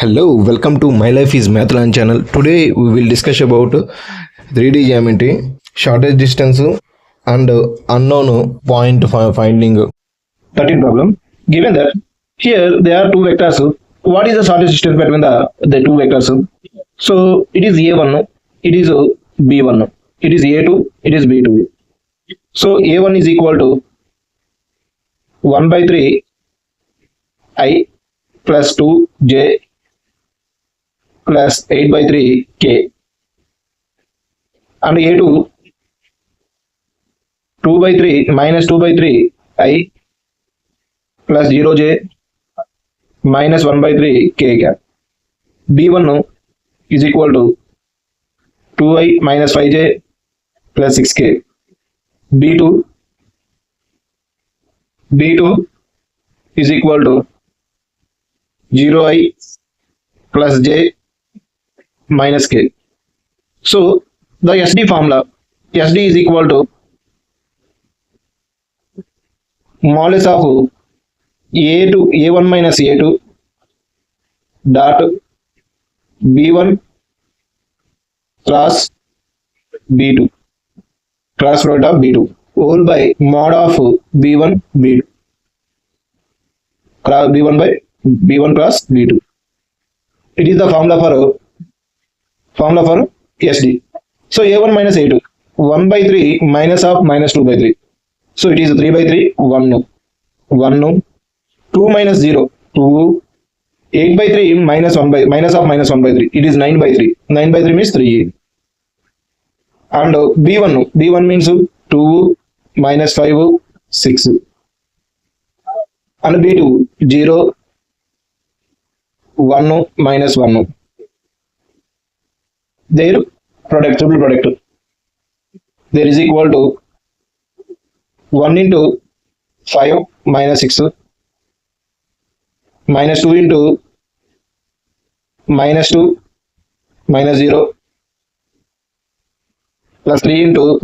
Hello, welcome to My Life is Mathland channel. Today we will discuss about 3D geometry, shortest distance and unknown point finding. 13 problem. Given that here there are two vectors, what is the shortest distance between the two vectors? So it is A1, it is B1, it is A2, it is B2. So A1 is equal to 1 by 3 I plus 2j plus 8 by 3 k, and A2 2 by 3 minus 2 by 3 I plus 0j minus 1 by 3 k cap. B1 is equal to 2i minus 5j plus 6k. B2 is equal to 0i plus j minus k. So the SD formula, SD is equal to modulus of A1 minus A2 dot B1 cross B2, cross product of B2 whole by mod of B1 B2 cross B1 by B1 cross B2. It is the formula for SD. So A1 minus A2, 1 by 3 minus of minus 2 by 3. So it is 3 by 3, 1, 2 minus 0, 2, 8 by 3 minus 1 by, minus of minus 1 by 3. It is 9 by 3. 9 by 3 means 3. And B1 means 2 minus 5, 6. And B2, 0, 1 minus 1. Their product, triple product, there is equal to 1 into 5 minus 6 minus 2 into minus 2 minus 0 plus 3 into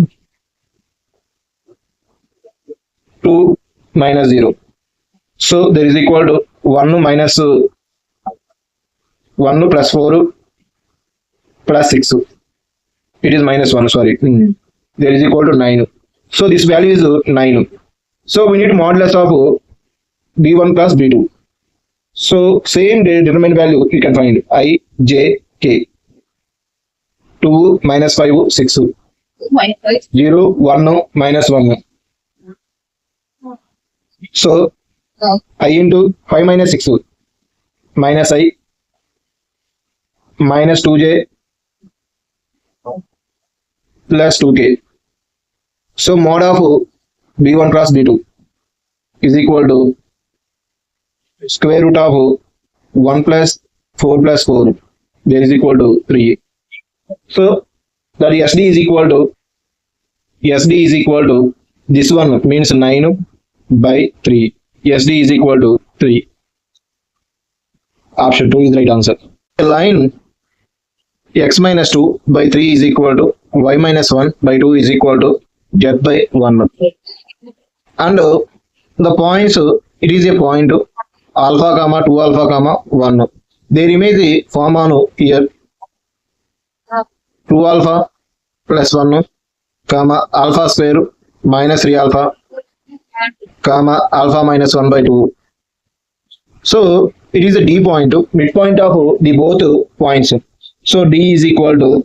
2 minus 0. So there is equal to 1 minus 1 plus 4 plus 6. It is minus 1, sorry. There is equal to 9. So this value is 9. So we need modulus of B1 plus B2. So same determined value you can find I, j, k. 2 minus 5, 6. 0, 1 minus 1. So I into 5 minus 6 minus I minus 2j plus 2k. So mod of B1 cross B2 is equal to square root of 1 plus 4 plus 4. There is equal to 3. So that SD is equal to this one means 9 by 3. SD is equal to 3. Option 2 is the right answer. A line x minus 2 by 3 is equal to y minus 1 by 2 is equal to z by 1. And the points, it is a point alpha comma 2 alpha comma 1. Their image form on here 2 alpha plus 1 comma alpha square minus 3 alpha comma alpha minus 1 by 2. So it is a D point, midpoint of the both points. So D is equal to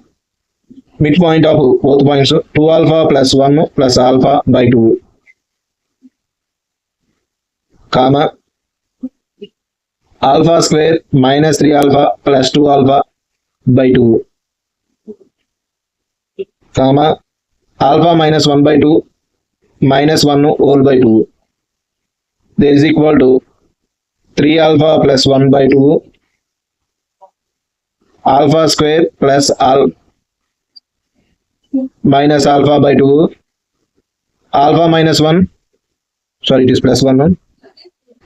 midpoint of both points, 2 alpha plus 1 plus alpha by 2 comma alpha square minus 3 alpha plus 2 alpha by 2 comma alpha minus 1 by 2 minus 1 whole by 2. There is equal to 3 alpha plus 1 by 2 alpha square plus minus alpha by 2 alpha minus 1, sorry it is plus 1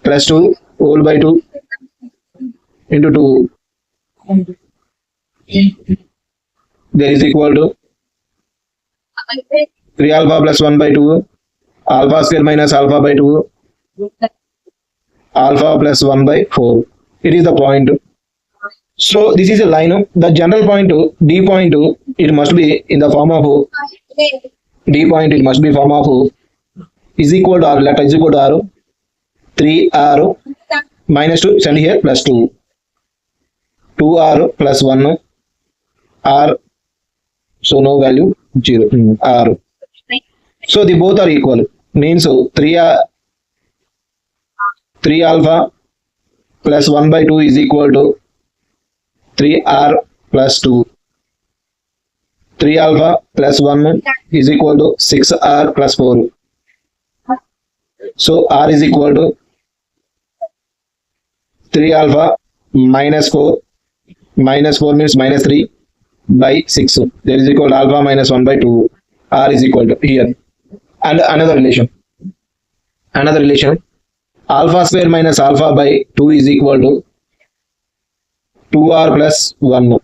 plus 2 whole by 2 into 2. There is equal to 3 alpha plus 1 by 2 alpha square minus alpha by 2 alpha plus 1 by 4. It is the point So this is a line. The general point D point, it must be in the form of D point, it must be form of is equal to R, let is equal to R, 3R minus 2, send here plus 2, 2R plus 1 R, so no value 0 R. So the both are equal, means 3 alpha plus 1 by 2 is equal to 3R plus 2. 3 alpha plus 1 is equal to 6R plus 4. So R is equal to 3 alpha minus 4. Minus 4 means minus 3 by 6. That is equal to alpha minus 1 by 2. R is equal to here. And another relation. Alpha square minus alpha by 2 is equal to 2R plus 1.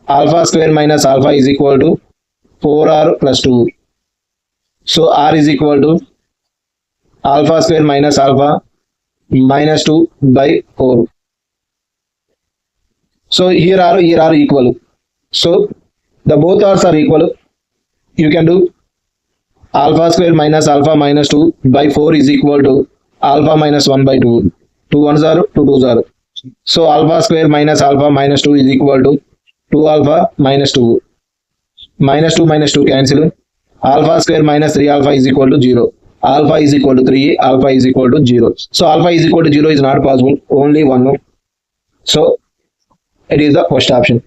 Alpha square minus alpha is equal to 4R plus 2. So R is equal to alpha square minus alpha minus 2 by 4. So here are equal. So the both R's are equal. You can do alpha square minus alpha minus 2 by 4 is equal to alpha minus 1 by 2. 2 1s are 2 2s are. So alpha square minus alpha minus 2 is equal to 2 alpha minus 2. Minus 2 cancel. Alpha square minus 3 alpha is equal to 0. Alpha is equal to 3, alpha is equal to 0. So alpha is equal to 0 is not possible, only 1. So it is the first option.